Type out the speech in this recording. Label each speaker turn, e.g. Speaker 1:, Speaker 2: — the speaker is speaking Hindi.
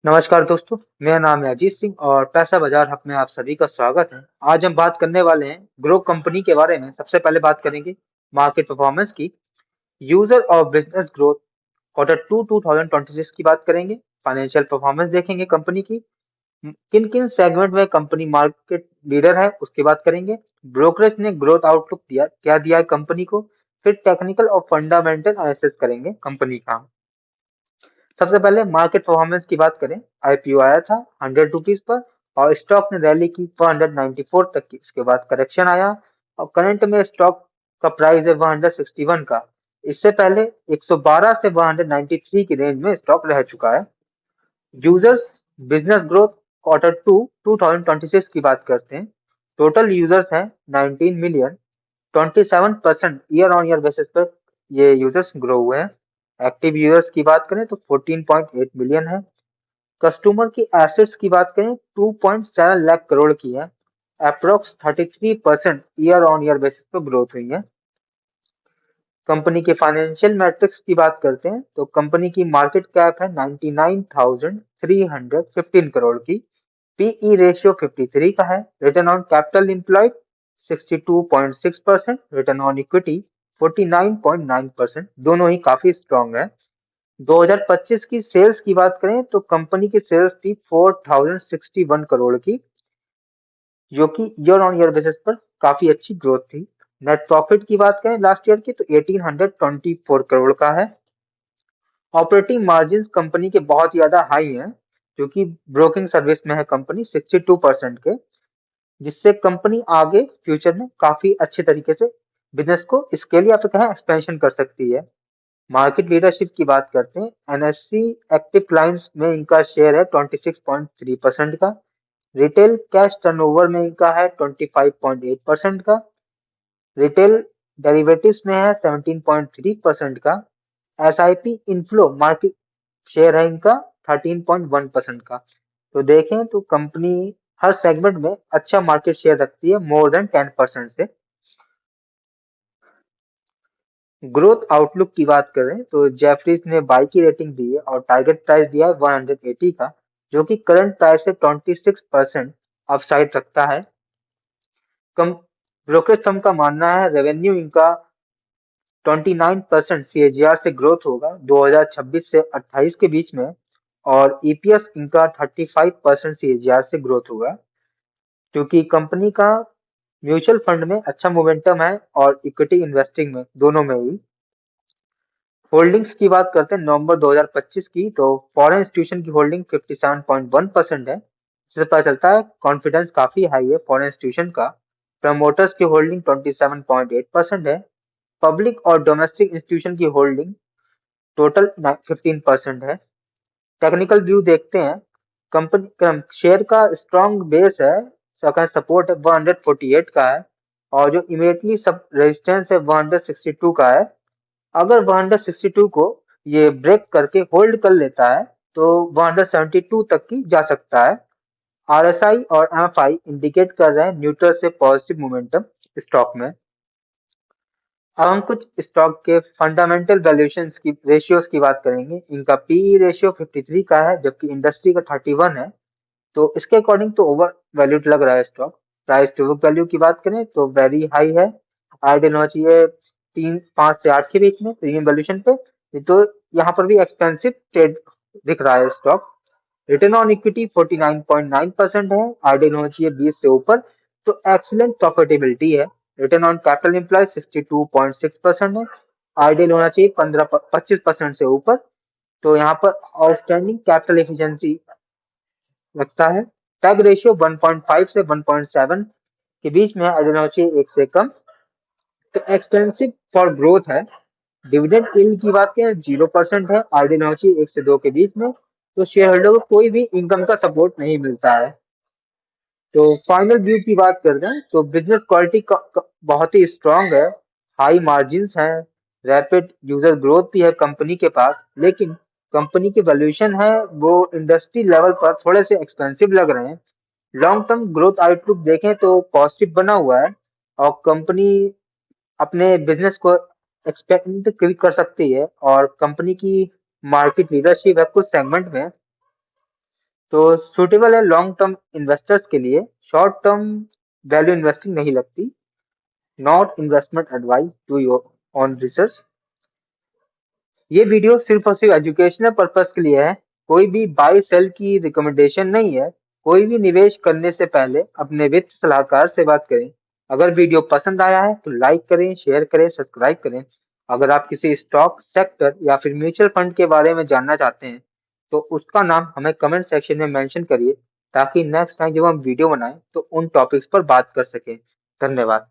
Speaker 1: नमस्कार दोस्तों, मेरा नाम है अजीत सिंह और पैसा बाजार हब में आप सभी का स्वागत है। आज हम बात करने वाले हैं ग्रो कंपनी के बारे में। सबसे पहले बात करेंगे मार्केट परफॉर्मेंस की। यूजर और बिजनेस ग्रोथ क्वार्टर 2 2026 की बात करेंगे। फाइनेंशियल परफॉर्मेंस देखेंगे कंपनी की। किन किन सेगमेंट में कंपनी मार्केट लीडर है उसकी बात करेंगे। ब्रोकरेज ने ग्रोथ आउटलुक दिया, क्या दिया है कंपनी को। फिर टेक्निकल और फंडामेंटल एनालिसिस करेंगे कंपनी का। सबसे पहले मार्केट परफॉर्मेंस की बात करें। आईपीओ आया था 100 रुपीज पर और स्टॉक ने रैली की 194 तक की। उसके बाद करेक्शन आया और करंट में स्टॉक का प्राइस है 161 का। इससे पहले 112 से 193 की रेंज में स्टॉक रह चुका है। यूजर्स बिजनेस ग्रोथ क्वार्टर 2 2026 की बात करते हैं। टोटल यूजर्स हैं 19 million. 27% year on year basis पर ये यूजर्स ग्रो हुए हैं। एक्टिव यूजर्स की बात करें तो 14.8 मिलियन है। कस्टमर की एसेट्स की बात करें 2.7 लाख करोड़ की है। Approx 33% year on year basis पर ग्रोथ हुई है। कंपनी के फाइनेंशियल मैट्रिक्स की बात करते हैं तो कंपनी की मार्केट कैप है 99,315 करोड़ की। पीई रेशियो 53 का है। Return on capital employed 62.6%। Return on equity 49.9%। दोनों ही काफी स्ट्रांग है। 2025 की सेल्स की बात करें तो कंपनी की सेल्स थी 4,061 करोड़ की, जो कि ईयर ऑन ईयर बेसिस पर काफी अच्छी ग्रोथ थी। नेट प्रॉफिट की बात करें लास्ट ईयर की तो 1824 करोड़ का है। ऑपरेटिंग मार्जिन कंपनी के बहुत ज्यादा हाई हैं, क्योंकि ब्रोकिंग सर्विस में है कंपनी 62% के, जिससे कंपनी आगे फ्यूचर में काफी अच्छे तरीके से बिजनेस को स्केल या फिर कहें एक्सपेंशन कर सकती है। मार्केट लीडरशिप की बात करते हैं। एनएससी एक्टिव क्लाइंट्स में इनका शेयर है 26.3% का। रिटेल कैश टर्नओवर में इनका है 25.8% का। रिटेल डेरिवेटिव्स में है 17.3% का। एसआईपी इनफ्लो मार्केट शेयर है इनका 13.1% का। तो देखें तो कंपनी हर सेगमेंट में अच्छा मार्केट शेयर रखती है, मोर देन 10% से। ग्रोथ आउटलुक की बात करें तो जेफरीज ने बाई की रेटिंग दी है और टारगेट प्राइस दिया है 180 का, जो कि करंट प्राइस से 26% अपसाइड रखता है। कम ब्रोकरेज फर्म का मानना है रेवेन्यू इनका 29% सीएजीआर से ग्रोथ होगा 2026 से 28 के बीच में, और ईपीएस इनका 35% सीएजीआर से ग्रोथ होगा, क्योंकि कंपनी का म्यूचुअल फंड में अच्छा मोमेंटम है और इक्विटी इन्वेस्टिंग में दोनों में ही। होल्डिंग्स की बात करते हैं नवंबर 2025 की, तो फॉरेन इंस्टीट्यूशन की होल्डिंग 57.1% है। इससे पता चलता है कॉन्फिडेंस काफी हाई है फॉरेन इंस्टीट्यूशन का। प्रमोटर्स की होल्डिंग 27.8% है। पब्लिक और डोमेस्टिक इंस्टीट्यूशन की होल्डिंग टोटल 15% है। टेक्निकल व्यू देखते हैं। कंपनी शेयर का स्ट्रॉन्ग बेस है, सपोर्ट है 148 का है, और जो इमीडिएटली सब रेजिस्टेंस है 162 का है। अगर 162 को ये ब्रेक करके होल्ड कर लेता है तो 172 तक की जा सकता है। आरएसआई और एमएफआई इंडिकेट कर रहे हैं न्यूट्रल से पॉजिटिव मोमेंटम स्टॉक में। अब हम कुछ स्टॉक के फंडामेंटल वैल्यूएशन की रेशियोज की बात करेंगे। इनका पीई रेशियो 53 का है, जबकि इंडस्ट्री का 31 है। तो इसके अकॉर्डिंग तो ओवर वैल्यूड लग रहा है stock. Price to book value की बात करें तो वेरी हाई है। आइडियल होना चाहिए 3 5 से 8 के बीच में प्रीमियम वैल्यूएशन पे। ये तो यहाँ पर भी एक्सपेंसिव ट्रेड दिख रहा है स्टॉक। रिटर्न ऑन इक्विटी 49.9% है। आइडियल होना चाहिए 20 से ऊपर। तो एक्सीलेंट प्रॉफिटेबिलिटी है। रिटर्न ऑन कैपिटल एम्प्लॉय 62.6% है। आइडियल होना चाहिए 25% से ऊपर। तो यहाँ पर आउटस्टैंडिंग कैपिटल एफिशिएंसी लगता है। टैग रेशियो 1.5 से 1.7 के बीच में है। आइडियल होना चाहिए 1 से कम। तो एक्सपेंसिव फॉर ग्रोथ है। डिविडेंड यील्ड की बात करें 0% है। आइडियल होना चाहिए 1 से 2 के बीच में। तो शेयर होल्डर को कोई भी इनकम का सपोर्ट नहीं मिलता है। तो फाइनल व्यू की बात करते हैं तो बिजनेस क्वालिटी बहुत ही स्ट्रांग है। हाई मार्जिन्स हैं। रैपिड यूजर ग्रोथ भी है कंपनी के पास, लेकिन कंपनी की वैल्यूएशन है वो इंडस्ट्री लेवल पर थोड़े से एक्सपेंसिव लग रहे हैं। लॉन्ग टर्म ग्रोथ आउटलुक देखें तो पॉजिटिव बना हुआ है, और कंपनी अपने बिजनेस को एक्सपेंड कर सकती है, और कंपनी की मार्केट लीडरशिप है कुछ सेगमेंट में। तो सुटेबल है लॉन्ग टर्म इन्वेस्टर्स के लिए, शॉर्ट टर्म वैल्यू इन्वेस्टिंग नहीं लगती। Not investment advice, do your on research. ये वीडियो सिर्फ और सिर्फ एजुकेशनल पर्पस के लिए है, कोई भी बाय सेल की रिकमेंडेशन नहीं है। कोई भी निवेश करने से पहले अपने वित्त सलाहकार से बात करें। अगर वीडियो पसंद आया है तो लाइक करें, शेयर करें, सब्सक्राइब करें। अगर आप किसी स्टॉक सेक्टर या फिर म्यूचुअल फंड के बारे में जानना चाहते हैं तो उसका नाम हमें कमेंट सेक्शन में मेंशन करिए, ताकि नेक्स्ट टाइम जब हम वीडियो बनाएं तो उन टॉपिक्स पर बात कर सकें। धन्यवाद।